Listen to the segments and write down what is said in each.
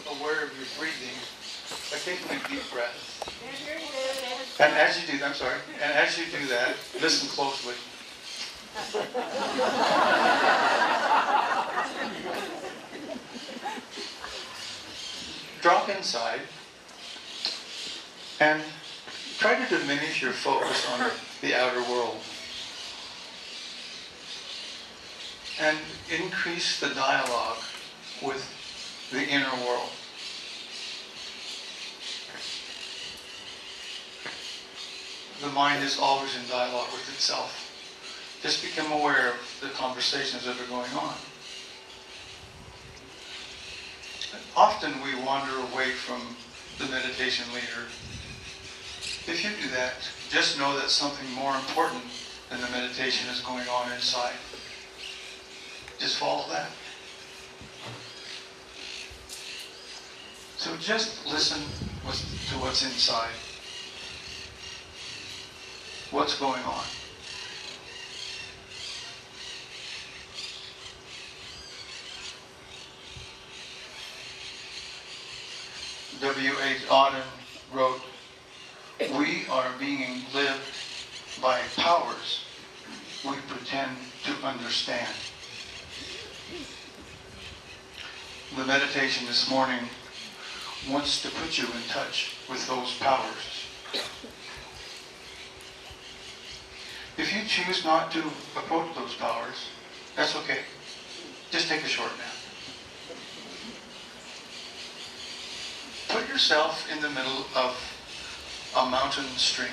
aware of your breathing by taking a deep breath. And as you do, and as you do that, listen closely. Drop inside and try to diminish your focus on the outer world. And increase the dialogue with the inner world. The mind is always in dialogue with itself. Just become aware of the conversations that are going on. Often we wander away from the meditation leader. If you do that, just know that something more important than the meditation is going on inside. Just follow that. So just listen to what's inside. What's going on? W.H. Auden wrote, "We are being lived by powers we pretend to understand." The meditation this morning wants to put you in touch with those powers. If you choose not to approach those powers, that's okay. Just take a short nap. Put yourself in the middle of a mountain stream,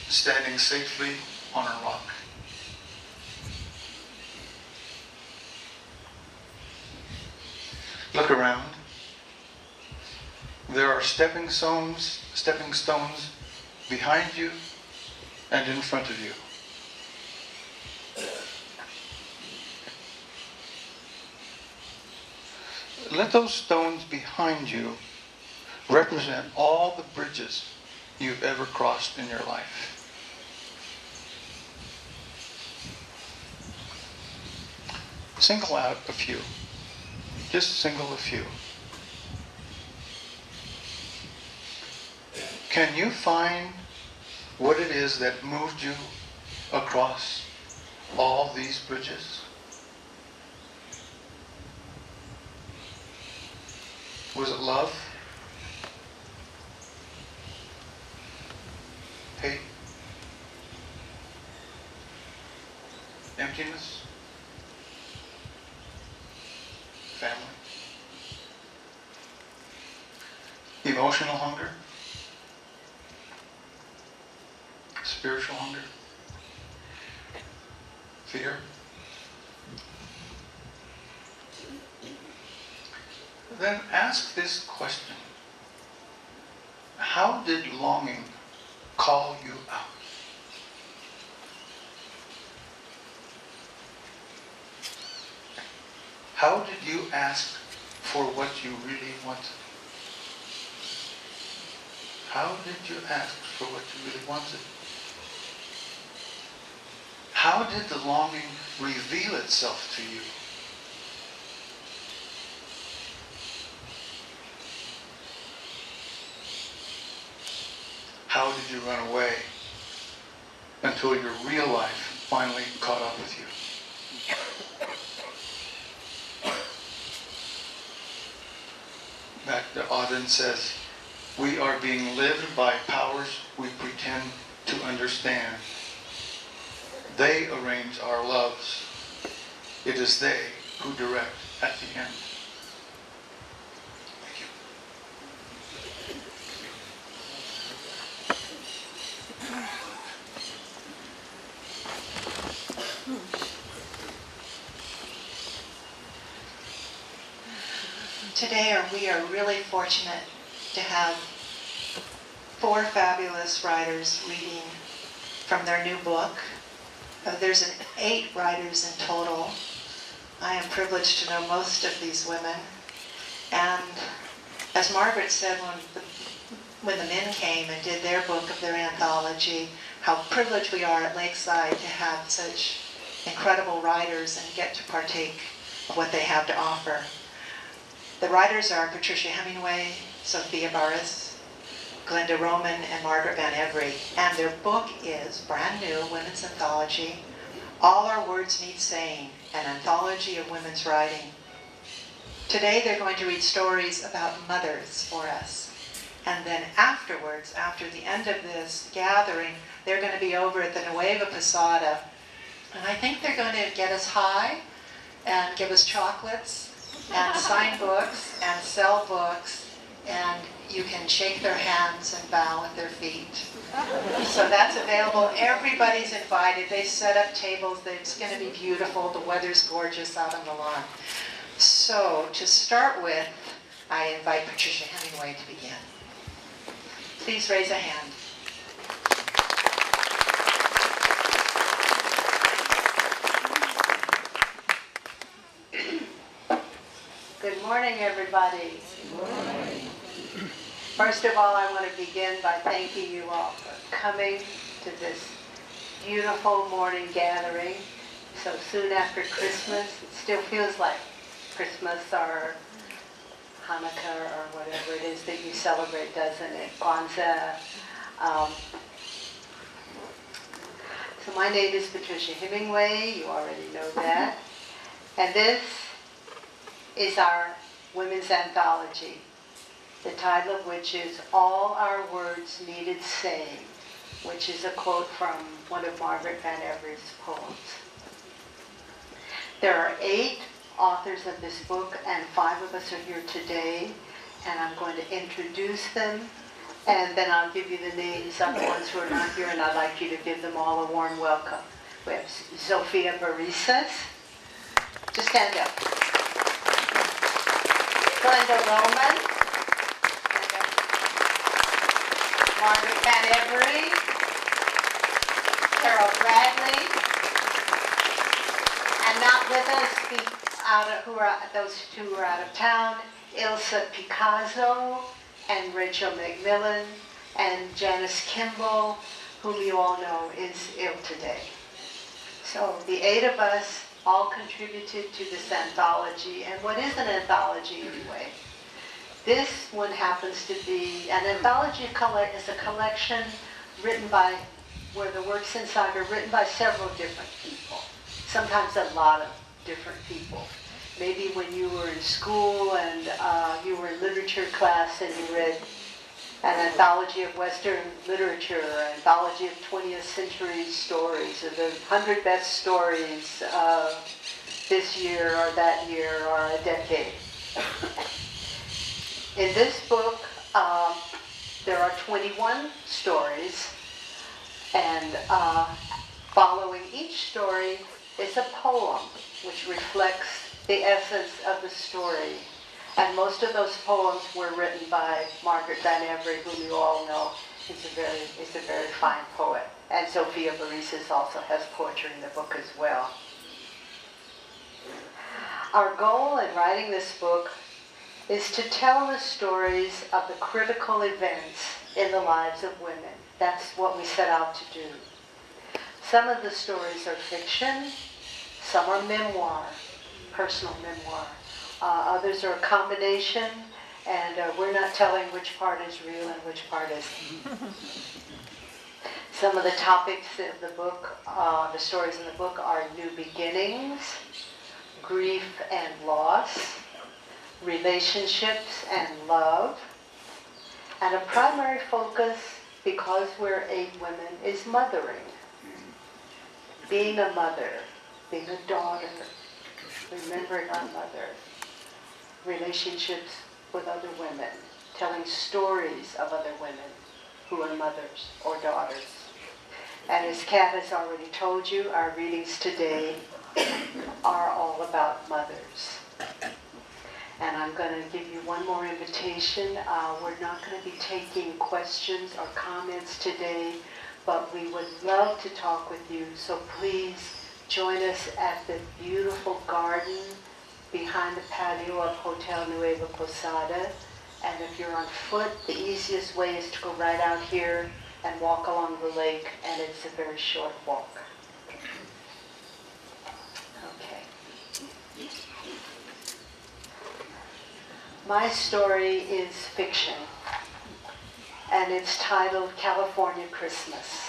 standing safely on a rock. Look around. There are stepping stones behind you and in front of you. Let those stones behind you represent all the bridges you've ever crossed in your life. Single out a few. Just single a few. Can you find what it is that moved you across all these bridges? Was it love? Hate? Emptiness? Family? Emotional hunger? Spiritual hunger? Fear? Then ask this question. How did longing call you out? How did you ask for what you really wanted? How did you ask for what you really wanted? How did the longing reveal itself to you? How did you run away until your real life finally caught up with you? Back to Auden says, "We are being lived by powers we pretend to understand. They arrange our loves. It is they who direct at the end." Thank you. Today we are really fortunate to have 4 fabulous writers reading from their new book. There's 8 writers in total. I am privileged to know most of these women. And as Margaret said when the men came and did their book of their anthology, how privileged we are at Lakeside to have such incredible writers and get to partake of what they have to offer. The writers are Patricia Hemingway, Sofia Barisas, Glenda Roman, and Margaret Van Every. And their book is brand new, women's anthology, All Our Words Need Saying, an anthology of women's writing. Today they're going to read stories about mothers for us. And then afterwards, after the end of this gathering, they're going to be over at the Nueva Posada. And I think they're going to get us high and give us chocolates and sign books and sell books. And you can shake their hands and bow at their feet. So that's available. Everybody's invited. They set up tables. It's going to be beautiful. The weather's gorgeous out on the lawn. So to start with, I invite Patricia Hemingway to begin. Please raise a hand. Good morning, everybody. Good morning. First of all, I want to begin by thanking you all for coming to this beautiful morning gathering. So soon after Christmas, it still feels like Christmas or Hanukkah or whatever it is that you celebrate, doesn't it? Kwanzaa. So my name is Patricia Hemingway. You already know that. And this is our women's anthology, the title of which is All Our Words Needed Saying, which is a quote from one of Margaret Van Every's poems. There are 8 authors of this book, and 5 of us are here today, and I'm going to introduce them, and then I'll give you the names of the ones who are not here, and I'd like you to give them all a warm welcome. We have Sofia Barisas. Just stand up. Glenda Roman, Margaret Van Every, Carol Bradley, and not with us, those 2 who are out of town, Ilsa Picasso and Rachel McMillan and Janice Kimball, whom you all know is ill today. So the 8 of us all contributed to this anthology. And what is an anthology anyway? This one happens to be, an anthology is a collection written by, where the works inside are written by several different people. Sometimes a lot of different people. Maybe when you were in school and you were in literature class and you read an anthology of Western literature, an anthology of 20th century stories, or the 100 best stories of this year or that year or a decade. In this book, there are 21 stories, and following each story is a poem which reflects the essence of the story. And most of those poems were written by Margaret Van Every, whom you all know is a very fine poet. And Sofia Barisas also has poetry in the book as well. Our goal in writing this book is to tell the stories of the critical events in the lives of women. That's what we set out to do. Some of the stories are fiction, some are memoir, personal memoir. Others are a combination, and we're not telling which part is real and which part isn't. Some of the topics of the book, the stories in the book, are new beginnings, grief and loss, relationships and love, and a primary focus, because we're 8 women, is mothering. Being a mother, being a daughter, remembering our mother, relationships with other women, telling stories of other women who are mothers or daughters. And as Kat has already told you, our readings today are all about mothers. And I'm going to give you one more invitation. We're not going to be taking questions or comments today, but we would love to talk with you. So please join us at the beautiful garden behind the patio of Hotel Nueva Posada. And if you're on foot, the easiest way is to go right out here and walk along the lake, and it's a very short walk. Okay. My story is fiction, and it's titled California Christmas.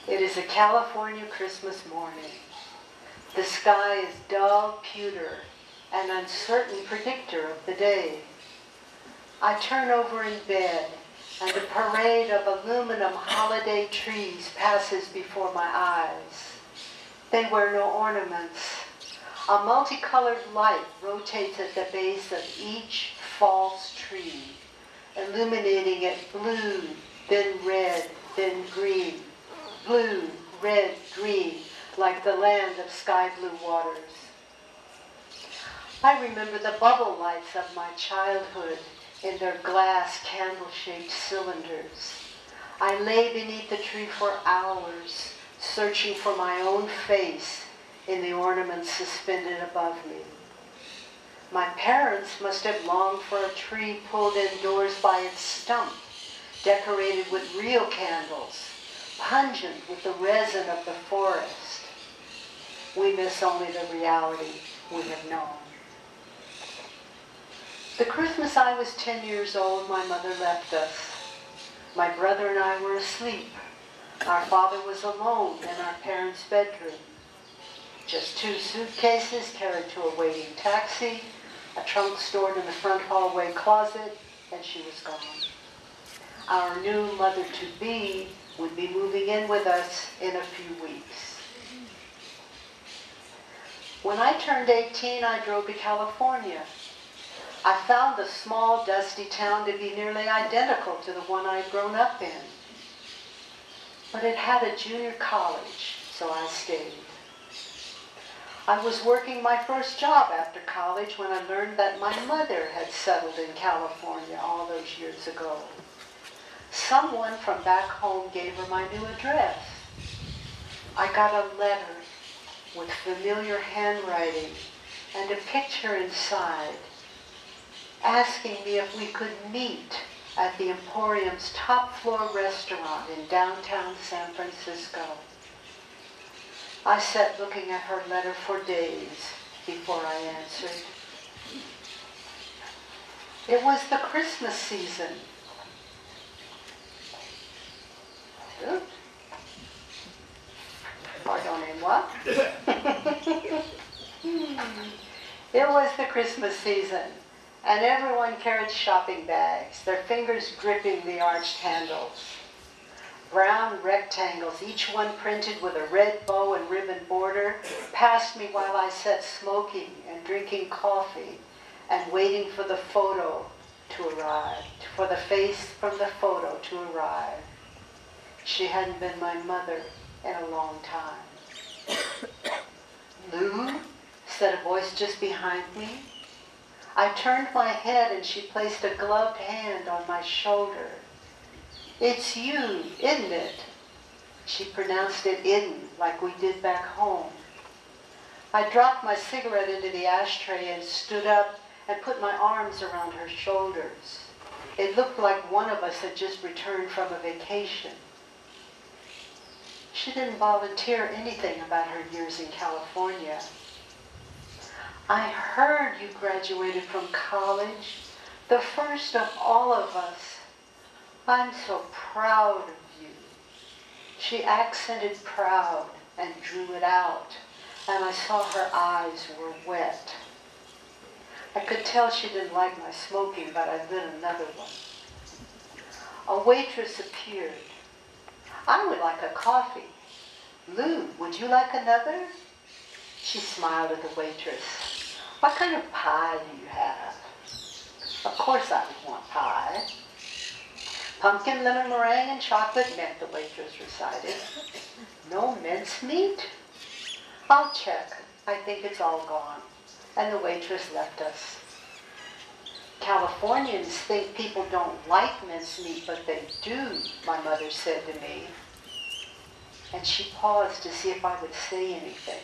It is a California Christmas morning. The sky is dull pewter, an uncertain predictor of the day. I turn over in bed, and a parade of aluminum holiday trees passes before my eyes. They wear no ornaments. A multicolored light rotates at the base of each false tree, illuminating it blue, then red, then green. Blue, red, green, like the land of sky-blue waters. I remember the bubble lights of my childhood in their glass candle-shaped cylinders. I lay beneath the tree for hours, searching for my own face in the ornaments suspended above me. My parents must have longed for a tree pulled indoors by its stump, decorated with real candles, pungent with the resin of the forest. We miss only the reality we have known. The Christmas I was 10 years old, my mother left us. My brother and I were asleep. Our father was alone in our parents' bedroom. Just 2 suitcases carried to a waiting taxi, a trunk stored in the front hallway closet, and she was gone. Our new mother-to-be would be moving in with us in a few weeks. When I turned 18, I drove to California. I found the small, dusty town to be nearly identical to the one I'd grown up in. But it had a junior college, so I stayed. I was working my first job after college when I learned that my mother had settled in California all those years ago. Someone from back home gave her my new address. I got a letter with familiar handwriting and a picture inside, asking me if we could meet at the Emporium's top floor restaurant in downtown San Francisco. I sat looking at her letter for days before I answered. It was the Christmas season. Oops. Pardon moi. It was the Christmas season, and everyone carried shopping bags, their fingers gripping the arched handles. Brown rectangles, each one printed with a red bow and ribbon border, passed me while I sat smoking and drinking coffee and waiting for the photo to arrive, for the face from the photo to arrive. She hadn't been my mother in a long time. Lou, said a voice just behind me. I turned my head and she placed a gloved hand on my shoulder. It's you, isn't it? She pronounced it "in," like we did back home. I dropped my cigarette into the ashtray and stood up and put my arms around her shoulders. It looked like one of us had just returned from a vacation. She didn't volunteer anything about her years in California. I heard you graduated from college, the first of all of us. I'm so proud of you. She accented proud and drew it out, and I saw her eyes were wet. I could tell she didn't like my smoking, but I lit another one. A waitress appeared. I would like a coffee. Lou, would you like another? She smiled at the waitress. What kind of pie do you have? Of course I would want pie. Pumpkin, lemon meringue, and chocolate mint, the waitress recited. No mincemeat? I'll check. I think it's all gone. And the waitress left us. Californians think people don't like mincemeat, but they do, my mother said to me. And she paused to see if I would say anything.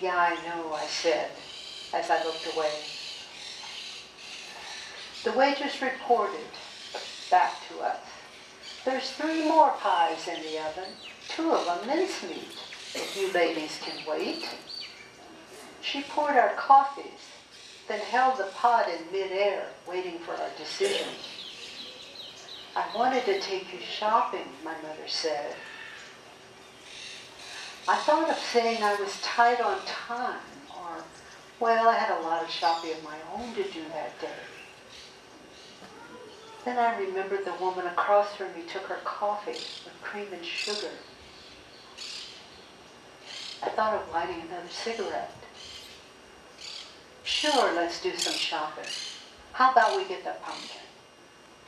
Yeah, I know, I said, as I looked away. The waitress reported back to us. There's 3 more pies in the oven, 2 of them mincemeat, if you ladies can wait. She poured our coffees, then held the pot in midair, waiting for our decision. I wanted to take you shopping, my mother said. I thought of saying I was tight on time, or, well, I had a lot of shopping of my own to do that day. Then I remembered the woman across from me took her coffee with cream and sugar. I thought of lighting another cigarette. Sure, let's do some shopping. How about we get the pumpkin?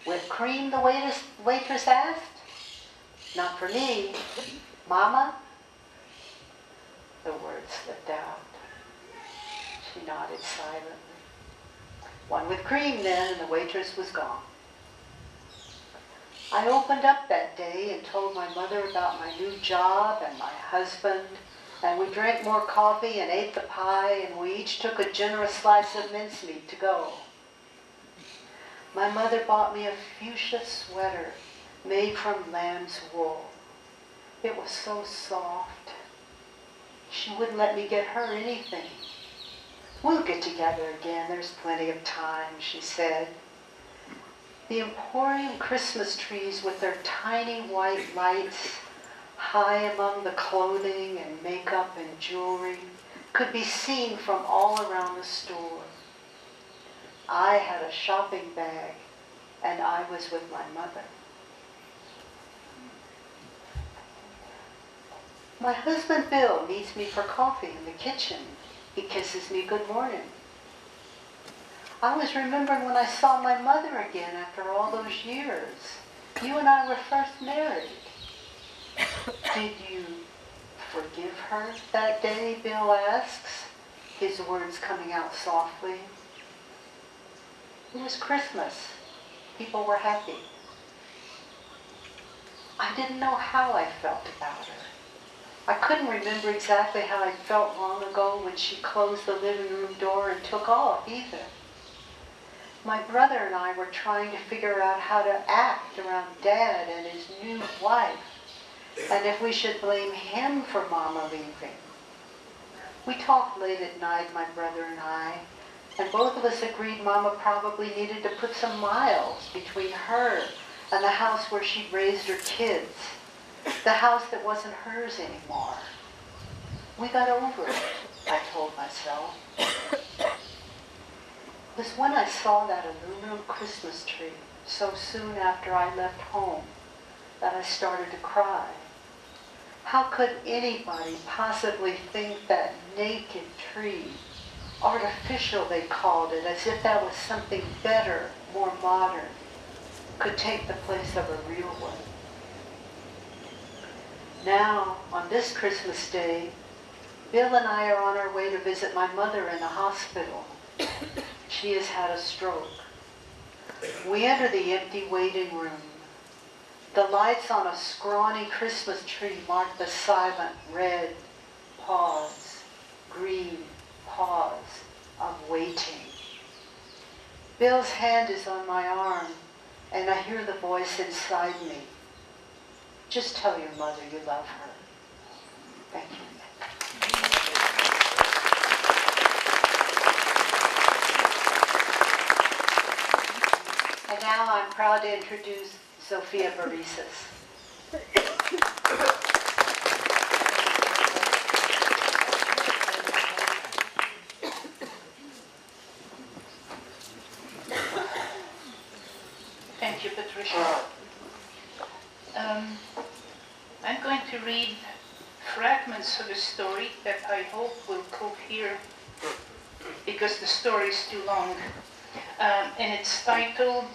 Whipped cream, the waitress asked. Not for me. Mama? The words slipped out. She nodded silently. One with cream then, and the waitress was gone. I opened up that day and told my mother about my new job and my husband, and we drank more coffee and ate the pie, and we each took a generous slice of mincemeat to go. My mother bought me a fuchsia sweater made from lamb's wool. It was so soft. She wouldn't let me get her anything. We'll get together again. There's plenty of time, she said. The Emporium Christmas trees with their tiny white lights high among the clothing and makeup and jewelry could be seen from all around the store. I had a shopping bag and I was with my mother. My husband Bill meets me for coffee in the kitchen. He kisses me good morning. I was remembering when I saw my mother again after all those years. You and I were first married. Did you forgive her that day, Bill asks, his words coming out softly. It was Christmas. People were happy. I didn't know how I felt about her. I couldn't remember exactly how I felt long ago when she closed the living room door and took off either. My brother and I were trying to figure out how to act around Dad and his new wife, and if we should blame him for Mama leaving. We talked late at night, my brother and I, and both of us agreed Mama probably needed to put some miles between her and the house where she'd raised her kids, the house that wasn't hers anymore. We got over it, I told myself. It was when I saw that aluminum Christmas tree so soon after I left home that I started to cry. How could anybody possibly think that naked tree, artificial they called it, as if that was something better, more modern, could take the place of a real one? Now, on this Christmas Day, Bill and I are on our way to visit my mother in the hospital. She has had a stroke. We enter the empty waiting room. The lights on a scrawny Christmas tree mark the silent red pause, green pause of waiting. Bill's hand is on my arm, and I hear the voice inside me. Just tell your mother you love her. Thank you. And now I'm proud to introduce Sofia Barisas. Thank you, Patricia. I'm going to read fragments of a story that I hope will cohere because the story is too long. And it's titled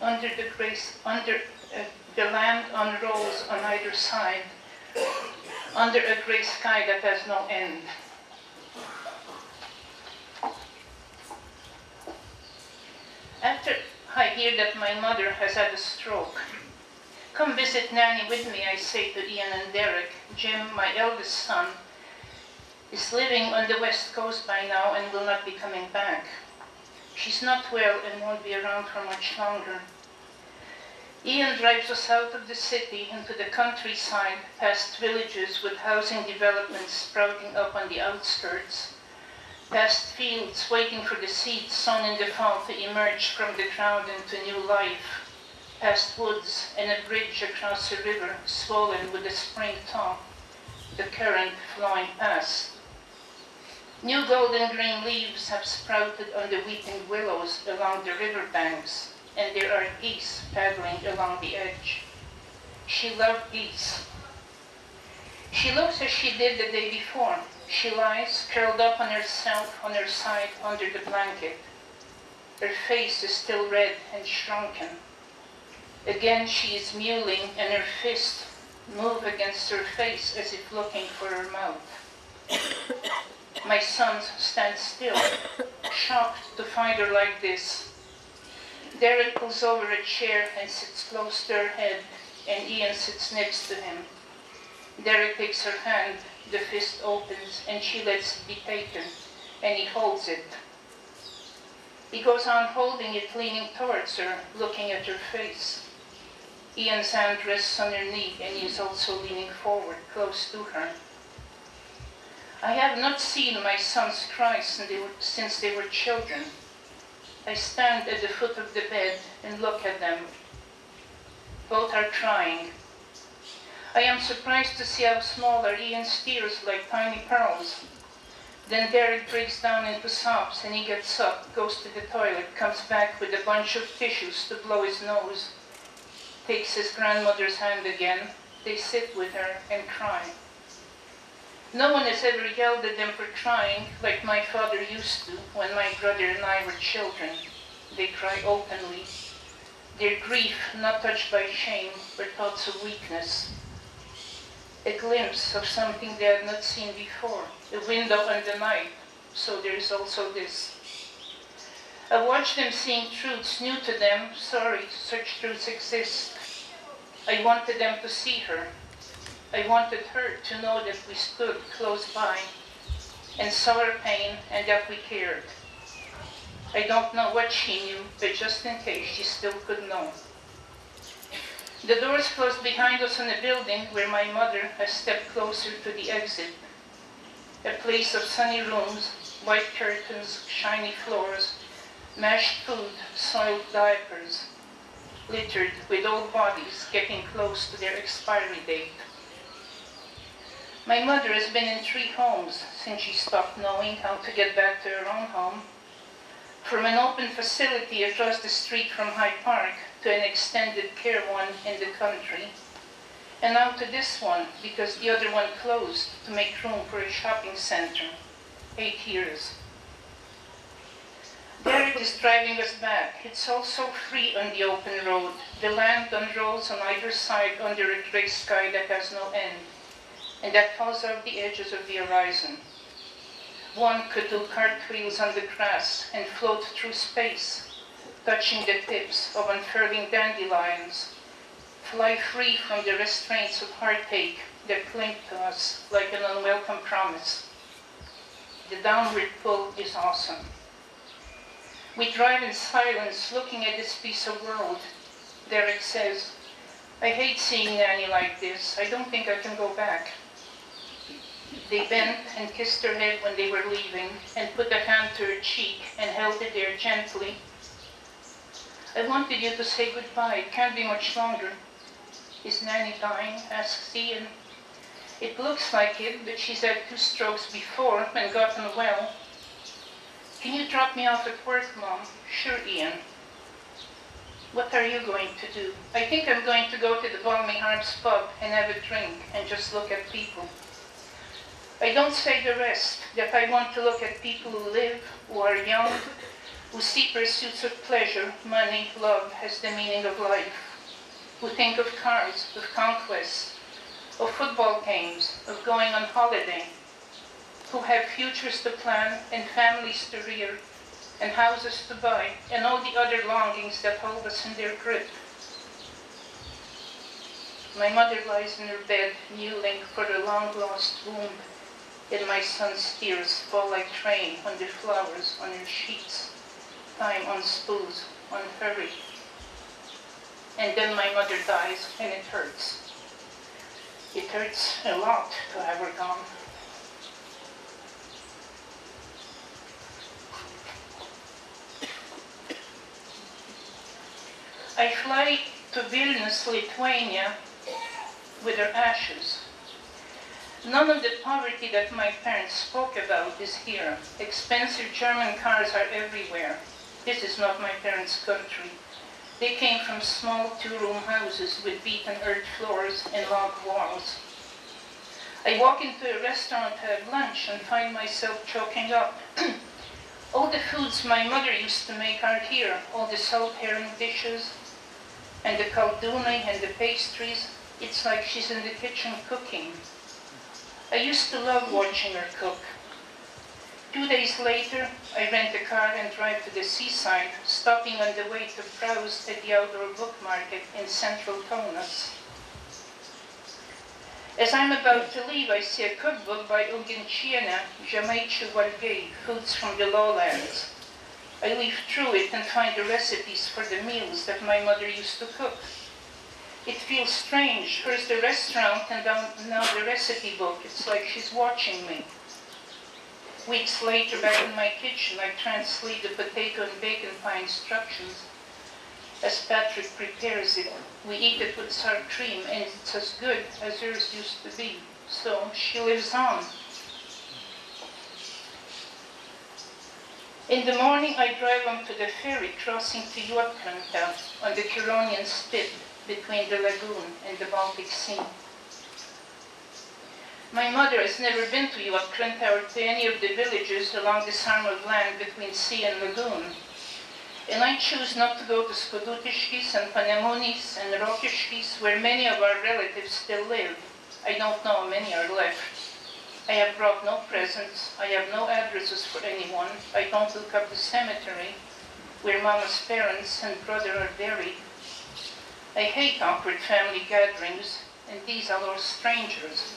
Under the Land Unrolls on Either Side, Under a Gray Sky That Has No End. After I hear that my mother has had a stroke, come visit Nanny with me, I say to Ian and Derek. Jim, my eldest son, is living on the West Coast by now and will not be coming back. She's not well and won't be around for much longer. Ian drives us out of the city into the countryside, past villages with housing developments sprouting up on the outskirts, past fields waiting for the seeds sown in the fall to emerge from the ground into new life, past woods and a bridge across a river swollen with a spring thaw, the current flowing past. New golden green leaves have sprouted on the weeping willows along the river banks, and there are geese paddling along the edge. She loved geese. She looks as she did the day before. She lies curled up on herself on her side under the blanket. Her face is still red and shrunken. Again she is mewling, and her fists move against her face as if looking for her mouth. My son stands still, shocked to find her like this. Derek pulls over a chair and sits close to her head, and Ian sits next to him. Derek takes her hand, the fist opens, and she lets it be taken, and he holds it. He goes on holding it, leaning towards her, looking at her face. Ian's hand rests on her knee, and he is also leaning forward, close to her. I have not seen my sons cry since they were children. I stand at the foot of the bed and look at them. Both are crying. I am surprised to see how small are Ian's tears, like tiny pearls. Then Derek breaks down into sobs, and he gets up, goes to the toilet, comes back with a bunch of tissues to blow his nose, takes his grandmother's hand again. They sit with her and cry. No one has ever yelled at them for crying like my father used to when my brother and I were children. They cry openly. Their grief not touched by shame or thoughts of weakness. A glimpse of something they had not seen before, a window on the night, so there is also this. I watch them seeing truths new to them. Sorry, such truths exist. I wanted them to see her. I wanted her to know that we stood close by and saw her pain and that we cared. I don't know what she knew, but just in case she still could know. The doors closed behind us on the building where my mother has stepped closer to the exit. A place of sunny rooms, white curtains, shiny floors, mashed food, soiled diapers, littered with old bodies getting close to their expiry date. My mother has been in 3 homes since she stopped knowing how to get back to her own home. From an open facility across the street from Hyde Park to an extended care one in the country. And now to this one, because the other one closed to make room for a shopping center. 8 years. Derek is driving us back. It's all so free on the open road. The land unrolls on either side under a gray sky that has no end, and that falls out the edges of the horizon. One could do cartwheels on the grass and float through space, touching the tips of unfurling dandelions, fly free from the restraints of heartache that cling to us like an unwelcome promise. The downward pull is awesome. We drive in silence, looking at this piece of road. Derek says, I hate seeing Nanny like this. I don't think I can go back. They bent and kissed her head when they were leaving, and put a hand to her cheek and held it there gently. I wanted you to say goodbye. It can't be much longer. Is Nanny dying? Asks Ian. It looks like it, but she's had 2 strokes before and gotten well. Can you drop me off at work, Mom? Sure, Ian. What are you going to do? I think I'm going to go to the Balmy Arms pub and have a drink and just look at people. I don't say the rest, that I want to look at people who live, who are young, who see pursuits of pleasure, money, love as the meaning of life, who think of cars, of conquest, of football games, of going on holiday, who have futures to plan and families to rear and houses to buy and all the other longings that hold us in their grip. My mother lies in her bed, mewling for a long-lost womb, and my son's tears fall like rain on the flowers on her sheets. Time unspools, unhurried. And then my mother dies, and it hurts. It hurts a lot to have her gone. I fly to Vilnius, Lithuania, with her ashes. None of the poverty that my parents spoke about is here. Expensive German cars are everywhere. This is not my parents' country. They came from small two-room houses with beaten earth floors and log walls. I walk into a restaurant to have lunch and find myself choking up. All the foods my mother used to make are here. All the salt herring dishes and the kaldune and the pastries. It's like she's in the kitchen cooking. I used to love watching her cook. 2 days later, I rent a car and drive to the seaside, stopping on the way to browse at the outdoor book market in central Kaunas. As I'm about to leave, I see a cookbook by Auginčienė, Žemaičių valgiai, Foods from the Lowlands. I leaf through it and find the recipes for the meals that my mother used to cook. It feels strange. First the restaurant and now the recipe book. It's like she's watching me. Weeks later, back in my kitchen, I translate the potato and bacon pie instructions as Patrick prepares it. We eat it with sour cream, and it's as good as hers used to be. So she lives on. In the morning, I drive onto the ferry crossing to Juodkrantė on the Curonian spit between the lagoon and the Baltic Sea. My mother has never been to Juodkrantė or to any of the villages along this arm of land between sea and lagoon. And I choose not to go to Skudutiškis and Panemunis and Rokiškis, where many of our relatives still live. I don't know how many are left. I have brought no presents. I have no addresses for anyone. I don't look up the cemetery where Mama's parents and brother are buried. I hate awkward family gatherings, and these are all strangers.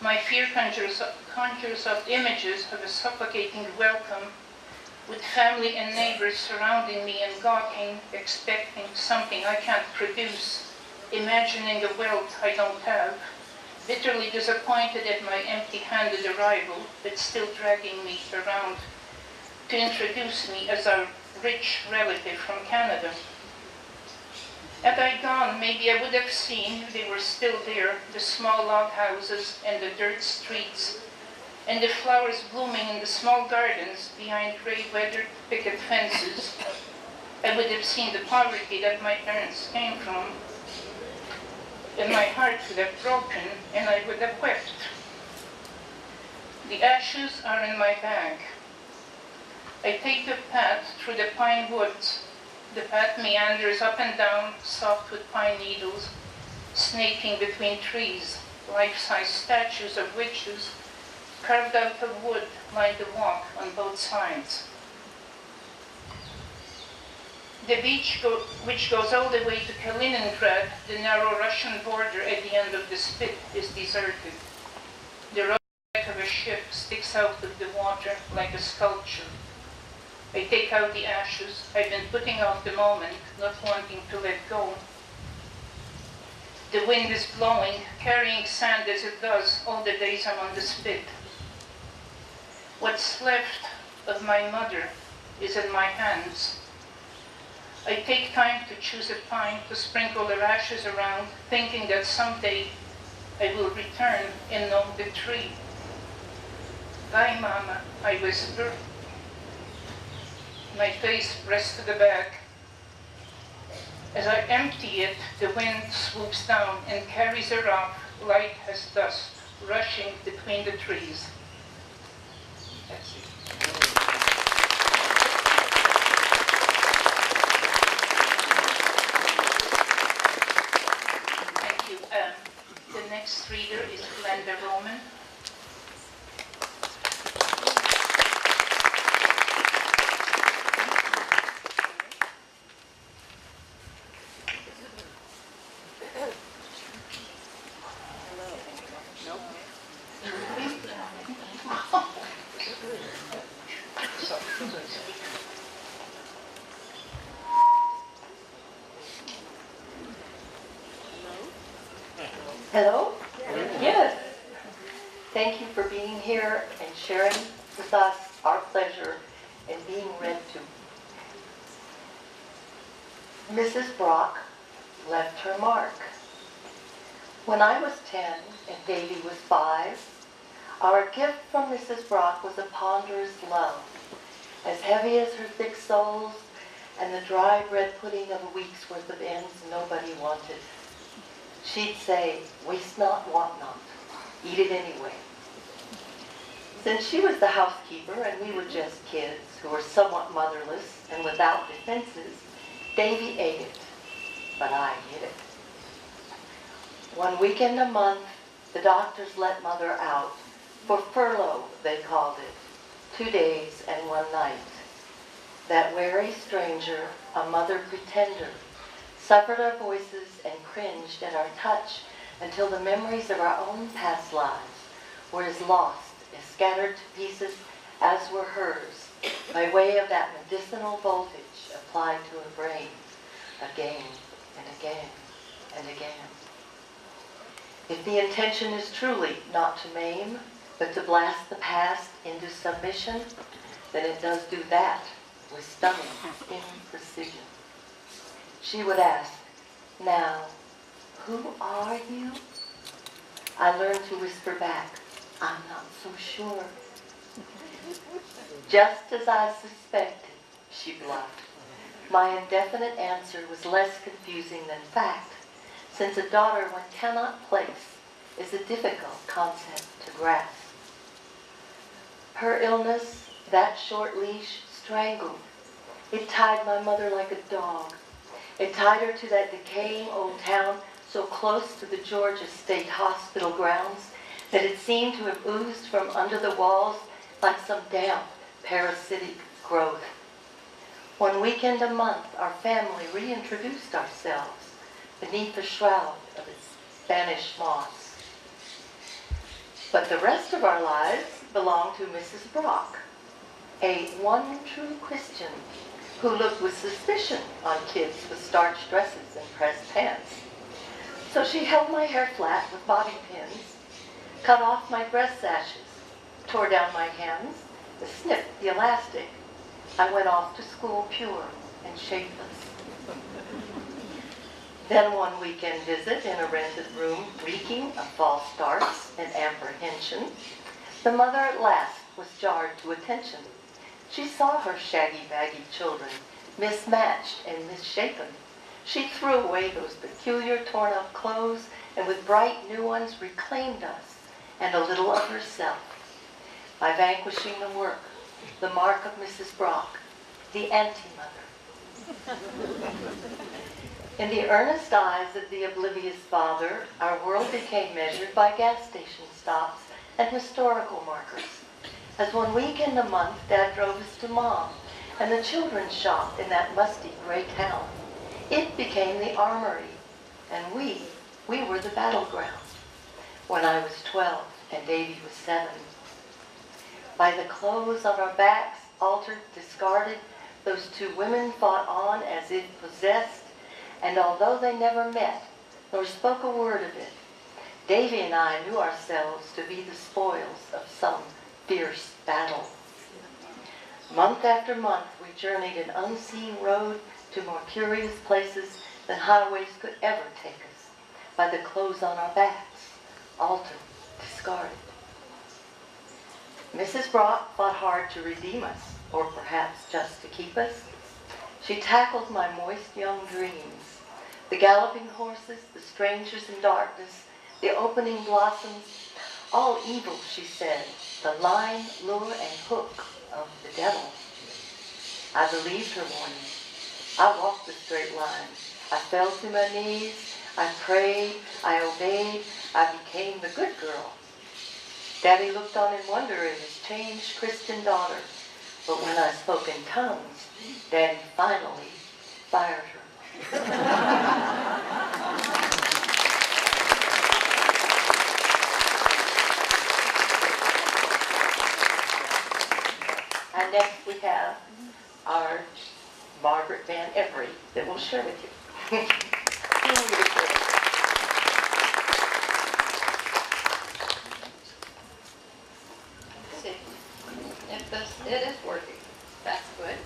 My fear conjures up images of a suffocating welcome with family and neighbors surrounding me and gawking, expecting something I can't produce, imagining a wealth I don't have, bitterly disappointed at my empty-handed arrival, but still dragging me around to introduce me as a rich relative from Canada. Had I gone, maybe I would have seen, if they were still there, the small log houses and the dirt streets, and the flowers blooming in the small gardens behind gray-weathered picket fences. I would have seen the poverty that my parents came from, and my heart would have broken, and I would have wept. The ashes are in my bag. I take the path through the pine woods. The path meanders up and down, soft with pine needles, snaking between trees. Life-size statues of witches, carved out of wood, line the walk on both sides. The beach, which goes all the way to Kaliningrad, the narrow Russian border at the end of the spit, is deserted. The wreck of a ship sticks out of the water like a sculpture. I take out the ashes. I've been putting off the moment, not wanting to let go. The wind is blowing, carrying sand as it does all the days I'm on the spit. What's left of my mother is in my hands. I take time to choose a pine, to sprinkle her ashes around, thinking that someday I will return and know the tree. Bye, Mama, I whisper. My face pressed to the bag. As I empty it, the wind swoops down and carries her off, light as dust, rushing between the trees. That's it. Thank you. The next reader is Glenda Roman. Hello? Yes. Thank you for being here and sharing with us our pleasure in being read to. Mrs. Brock left her mark. When I was 10 and Davy was 5, our gift from Mrs. Brock was a ponderous love, as heavy as her thick soles and the dry bread pudding of a week's worth of ends nobody wanted. She'd say, "Waste not, want not. Eat it anyway." Since she was the housekeeper and we were just kids who were somewhat motherless and without defenses, Davy ate it, but I hid it. One weekend a month, the doctors let Mother out, for furlough they called it, 2 days and 1 night. That wary stranger, a mother pretender, suffered our voices and cringed at our touch until the memories of our own past lives were as lost, as scattered to pieces as were hers, by way of that medicinal voltage applied to her brain, again and again and again. If the intention is truly not to maim, but to blast the past into submission, then it does do that with stunning imprecision. She would ask, "Now, who are you?" I learned to whisper back, "I'm not so sure." Just as I suspected, she bluffed. My indefinite answer was less confusing than fact, since a daughter one cannot place is a difficult concept to grasp. Her illness, that short leash, strangled. It tied my mother like a dog. It tied her to that decaying old town so close to the Georgia State Hospital grounds that it seemed to have oozed from under the walls like some damp, parasitic growth. One weekend a month, our family reintroduced ourselves beneath the shroud of its Spanish moss. But the rest of our lives belonged to Mrs. Brock, a one true Christian who looked with suspicion on kids with starched dresses and pressed pants. So she held my hair flat with bobby pins, cut off my breast sashes, tore down my hems, snipped the elastic. I went off to school pure and shapeless. Then one weekend visit in a rented room, reeking of false starts and apprehension, the mother at last was jarred to attention. She saw her shaggy, baggy children, mismatched and misshapen. She threw away those peculiar torn-up clothes and with bright new ones reclaimed us and a little of herself by vanquishing the work, the mark of Mrs. Brock, the anti-mother. In the earnest eyes of the oblivious father, our world became measured by gas station stops and historical markers. As one weekend a month, Dad drove us to Mom and the children's shop in that musty gray town. It became the armory, and we were the battleground. When I was 12 and Davy was 7. By the clothes on our backs, altered, discarded, those 2 women fought on as if possessed, and although they never met, nor spoke a word of it, Davy and I knew ourselves to be the spoils of some fierce battle. Month after month, we journeyed an unseen road to more curious places than highways could ever take us, by the clothes on our backs, altered, discarded. Mrs. Brock fought hard to redeem us, or perhaps just to keep us. She tackled my moist young dreams, the galloping horses, the strangers in darkness, the opening blossoms, all evil, she said, the line, lure, and hook of the devil. I believed her warning. I walked the straight line. I fell to my knees. I prayed. I obeyed. I became the good girl. Daddy looked on in wonder at his changed Christian daughter. But when I spoke in tongues, Daddy finally fired her. And next we have our Margaret Van Every that we'll share with you. See, it is working. That's good.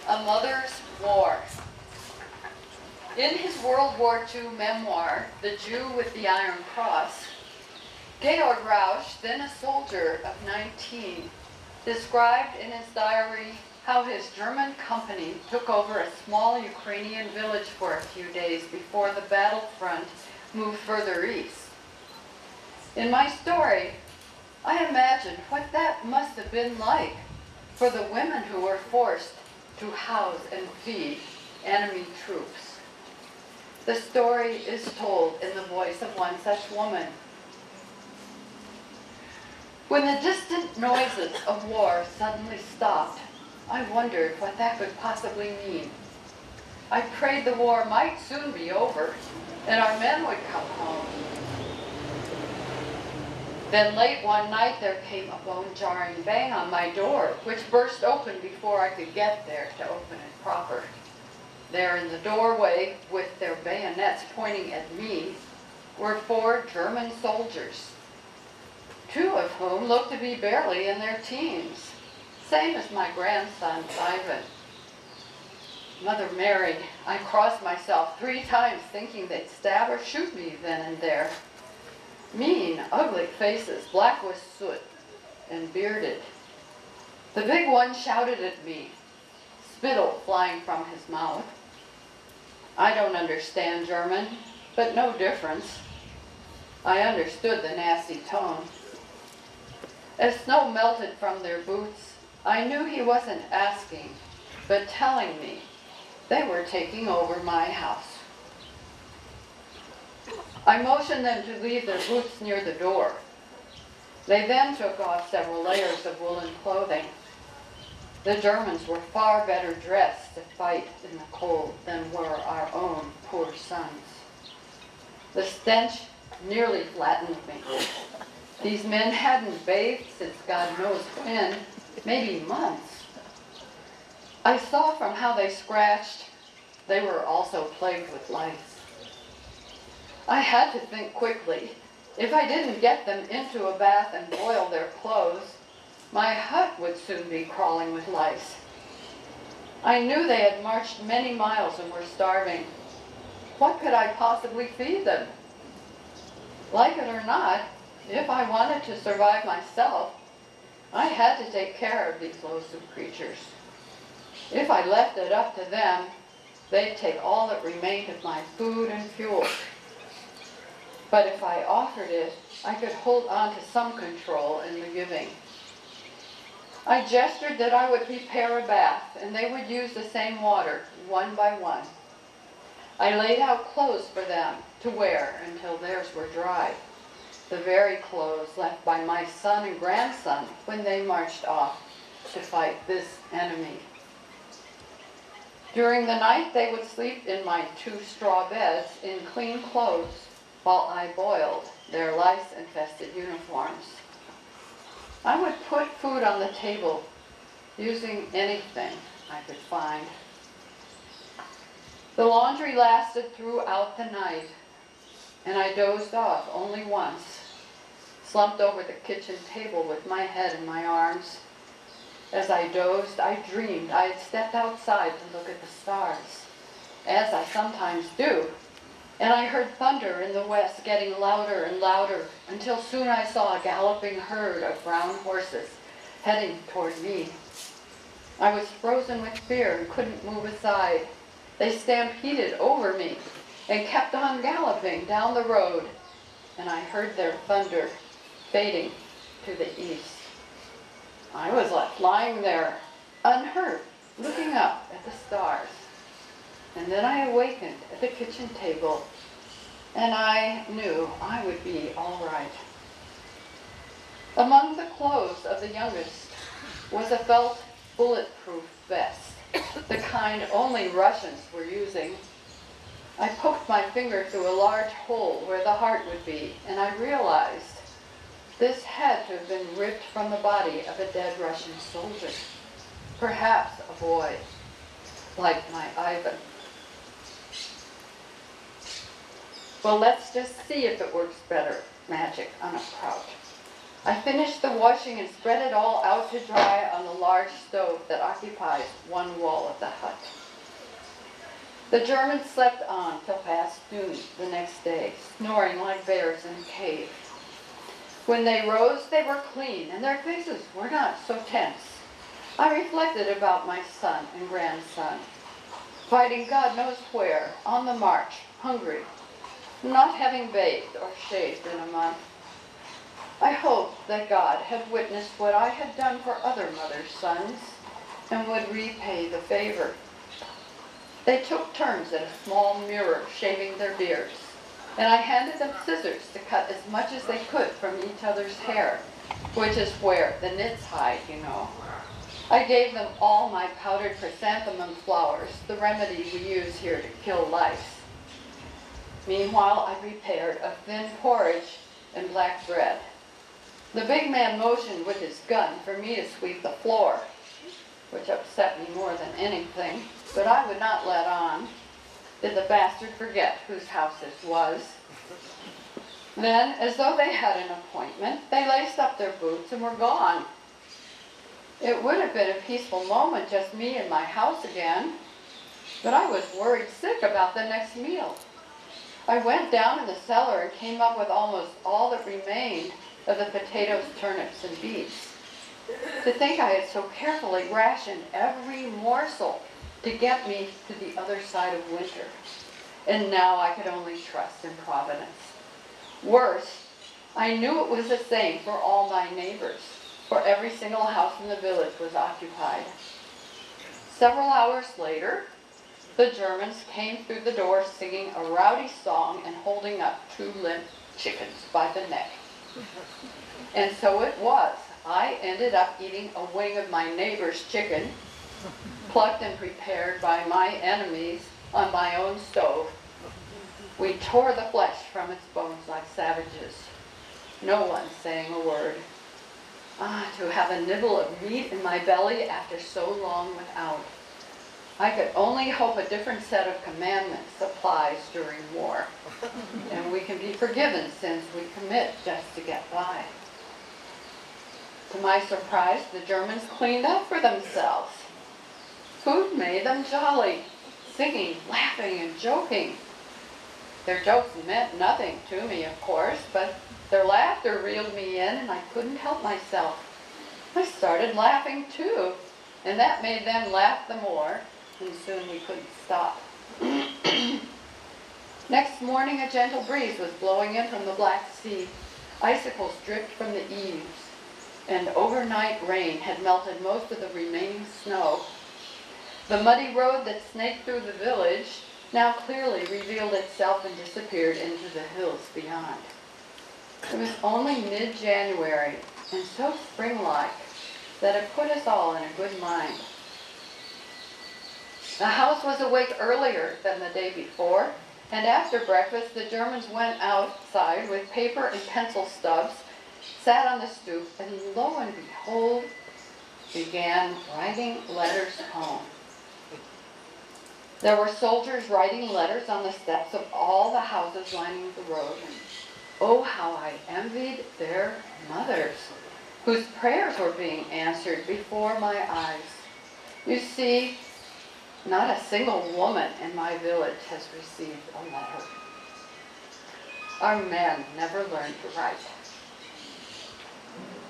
A Mother's War. In his World War II memoir, The Jew with the Iron Cross, Georg Rausch, then a soldier of 19, described in his diary how his German company took over a small Ukrainian village for a few days before the battlefront moved further east. In my story, I imagined what that must have been like for the women who were forced to house and feed enemy troops. The story is told in the voice of one such woman. When the distant noises of war suddenly stopped, I wondered what that could possibly mean. I prayed the war might soon be over and our men would come home. Then late one night there came a bone-jarring bang on my door, which burst open before I could get there to open it proper. There in the doorway, with their bayonets pointing at me, were 4 German soldiers, 2 of whom looked to be barely in their teens, same as my grandson, Ivan. Mother Mary, I crossed myself 3 times thinking they'd stab or shoot me then and there. Mean, ugly faces, black with soot and bearded. The big one shouted at me, spittle flying from his mouth. I don't understand German, but no difference. I understood the nasty tone. As snow melted from their boots, I knew he wasn't asking, but telling me they were taking over my house. I motioned them to leave their boots near the door. They then took off several layers of woolen clothing. The Germans were far better dressed to fight in the cold than were our own poor sons. The stench nearly flattened me. These men hadn't bathed since God knows when, maybe months. I saw from how they scratched, they were also plagued with lice. I had to think quickly. If I didn't get them into a bath and boil their clothes, my hut would soon be crawling with lice. I knew they had marched many miles and were starving. What could I possibly feed them? Like it or not, if I wanted to survive myself, I had to take care of these loathsome creatures. If I left it up to them, they'd take all that remained of my food and fuel. But if I offered it, I could hold on to some control in the giving. I gestured that I would prepare a bath, and they would use the same water, one by one. I laid out clothes for them to wear until theirs were dry, the very clothes left by my son and grandson when they marched off to fight this enemy. During the night, they would sleep in my 2 straw beds in clean clothes while I boiled their lice-infested uniforms. I would put food on the table using anything I could find. The laundry lasted throughout the night, and I dozed off only once, slumped over the kitchen table with my head in my arms. As I dozed, I dreamed I had stepped outside to look at the stars, as I sometimes do, and I heard thunder in the west getting louder and louder until soon I saw a galloping herd of brown horses heading toward me. I was frozen with fear and couldn't move aside. They stampeded over me and kept on galloping down the road, and I heard their thunder fading to the east. I was left lying there, unhurt, looking up at the stars. And then I awakened at the kitchen table, and I knew I would be all right. Among the clothes of the youngest was a felt bulletproof vest, the kind only Russians were using. I poked my finger through a large hole where the heart would be, and I realized this had to have been ripped from the body of a dead Russian soldier, perhaps a boy, like my Ivan. Well, let's just see if it works better, magic on a kraut. I finished the washing and spread it all out to dry on the large stove that occupies one wall of the hut. The Germans slept on till past noon the next day, snoring like bears in a cave. When they rose, they were clean, and their faces were not so tense. I reflected about my son and grandson, fighting God knows where, on the march, hungry, not having bathed or shaved in a month. I hoped that God had witnessed what I had done for other mothers' sons and would repay the favor. They took turns at a small mirror shaving their beards, and I handed them scissors to cut as much as they could from each other's hair, which is where the nits hide, you know. I gave them all my powdered chrysanthemum flowers, the remedy we use here to kill lice. Meanwhile, I prepared a thin porridge and black bread. The big man motioned with his gun for me to sweep the floor, which upset me more than anything, but I would not let on. Did the bastard forget whose house this was? Then, as though they had an appointment, they laced up their boots and were gone. It would have been a peaceful moment, just me in my house again, but I was worried sick about the next meal. I went down in the cellar and came up with almost all that remained of the potatoes, turnips, and beets. To think I had so carefully rationed every morsel to get me to the other side of winter. And now I could only trust in Providence. Worse, I knew it was the same for all my neighbors, for every single house in the village was occupied. Several hours later, the Germans came through the door singing a rowdy song and holding up 2 limp chickens by the neck. And so it was. I ended up eating a wing of my neighbor's chicken, plucked and prepared by my enemies on my own stove. We tore the flesh from its bones like savages, no one saying a word. To have a nibble of meat in my belly after so long without. I could only hope a different set of commandments applies during war, and we can be forgiven sins we commit just to get by. To my surprise, the Germans cleaned up for themselves. Food made them jolly, singing, laughing, and joking. Their jokes meant nothing to me, of course, but their laughter reeled me in, and I couldn't help myself. I started laughing too, and that made them laugh the more, and soon we couldn't stop. Next morning, a gentle breeze was blowing in from the Black Sea. Icicles dripped from the eaves, and overnight rain had melted most of the remaining snow. The muddy road that snaked through the village now clearly revealed itself and disappeared into the hills beyond. It was only mid-January, and so spring-like, that it put us all in a good mind. The house was awake earlier than the day before, and after breakfast the Germans went outside with paper and pencil stubs, sat on the stoop, and lo and behold, began writing letters home. There were soldiers writing letters on the steps of all the houses lining the road. Oh, how I envied their mothers, whose prayers were being answered before my eyes. You see, not a single woman in my village has received a letter. Our men never learned to write.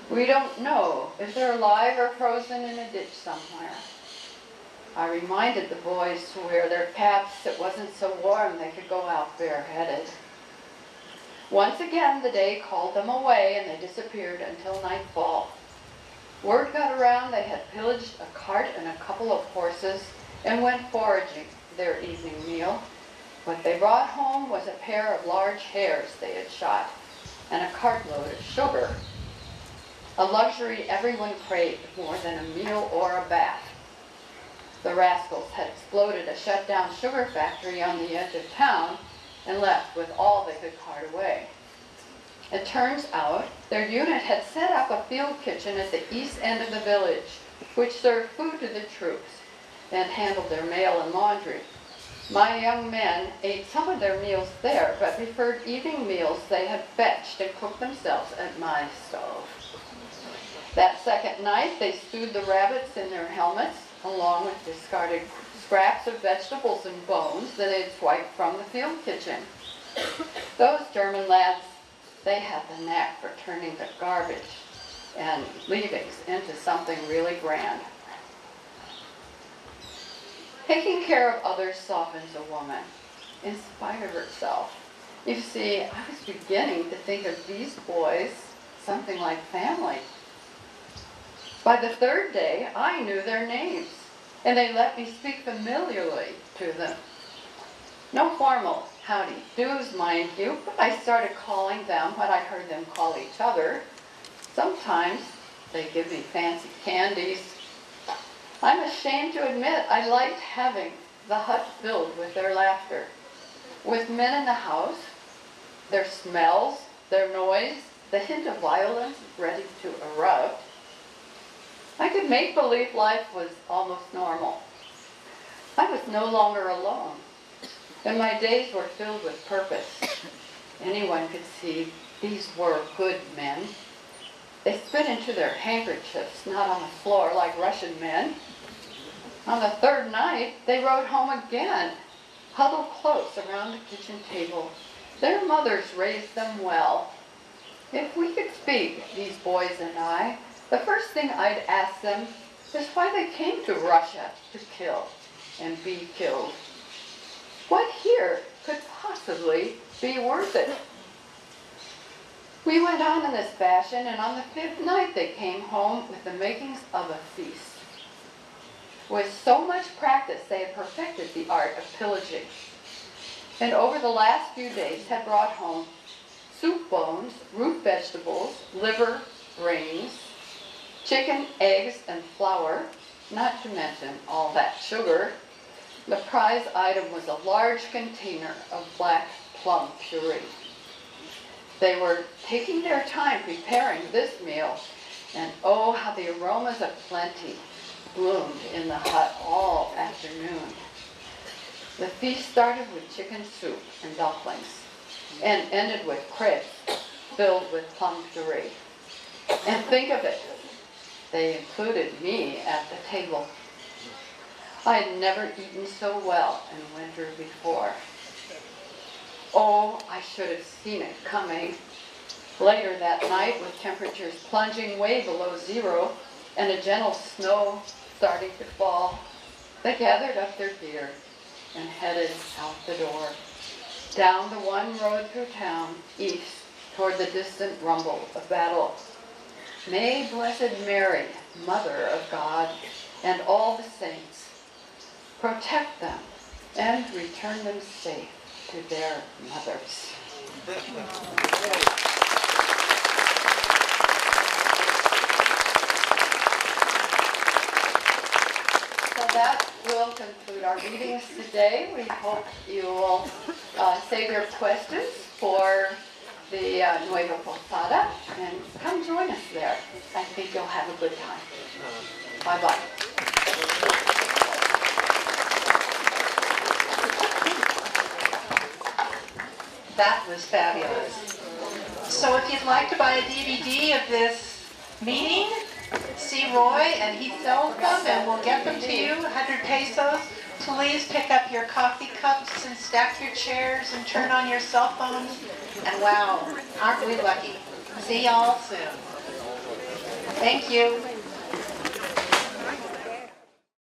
We don't know if they're alive or frozen in a ditch somewhere. I reminded the boys to wear their caps. It wasn't so warm they could go out bareheaded. Once again, the day called them away, and they disappeared until nightfall. Word got around they had pillaged a cart and a couple of horses and went foraging for their evening meal. What they brought home was a pair of large hares they had shot and a cartload of sugar, a luxury everyone craved more than a meal or a bath. The rascals had exploded a shut-down sugar factory on the edge of town and left with all they could cart away. It turns out their unit had set up a field kitchen at the east end of the village, which served food to the troops and handled their mail and laundry. My young men ate some of their meals there, but preferred evening meals they had fetched and cooked themselves at my stove. That second night, they stewed the rabbits in their helmets, along with discarded scraps of vegetables and bones that they'd swiped from the field kitchen. Those German lads, they had the knack for turning the garbage and leavings into something really grand. Taking care of others softens a woman, in spite of herself. You see, I was beginning to think of these boys something like family. By the third day, I knew their names, and they let me speak familiarly to them. No formal howdy do's, mind you, but I started calling them what I heard them call each other. Sometimes they give me fancy candies. I'm ashamed to admit I liked having the hut filled with their laughter. With men in the house, their smells, their noise, the hint of violence ready to erupt, I could make believe life was almost normal. I was no longer alone, and my days were filled with purpose. Anyone could see these were good men. They spit into their handkerchiefs, not on the floor like Russian men. On the third night, they rode home again, huddled close around the kitchen table. Their mothers raised them well. If we could speak, these boys and I, the first thing I'd ask them is why they came to Russia to kill and be killed. What here could possibly be worth it? We went on in this fashion, and on the fifth night they came home with the makings of a feast. With so much practice, they had perfected the art of pillaging, and over the last few days had brought home soup bones, root vegetables, liver, brains, chicken, eggs, and flour, not to mention all that sugar. The prize item was a large container of black plum puree. They were taking their time preparing this meal, and oh, how the aromas of plenty bloomed in the hut all afternoon. The feast started with chicken soup and dumplings, and ended with crepes filled with plum puree. And think of it, they included me at the table. I had never eaten so well in winter before. Oh, I should have seen it coming. Later that night, with temperatures plunging way below zero and a gentle snow starting to fall, they gathered up their gear and headed out the door, down the one road through town, east, toward the distant rumble of battle. May Blessed Mary, Mother of God, and all the saints, protect them and return them safe to their mothers. So that will conclude our readings today. We hope you will save your questions for the Nueva Posada and come join us there. I think you'll have a good time. Bye-bye. That was fabulous. So if you'd like to buy a DVD of this meeting, see Roy and he sells them and we'll get them to you, 100 pesos. Please pick up your coffee cups and stack your chairs and turn on your cell phones. And wow, aren't we lucky? See y'all soon. Thank you.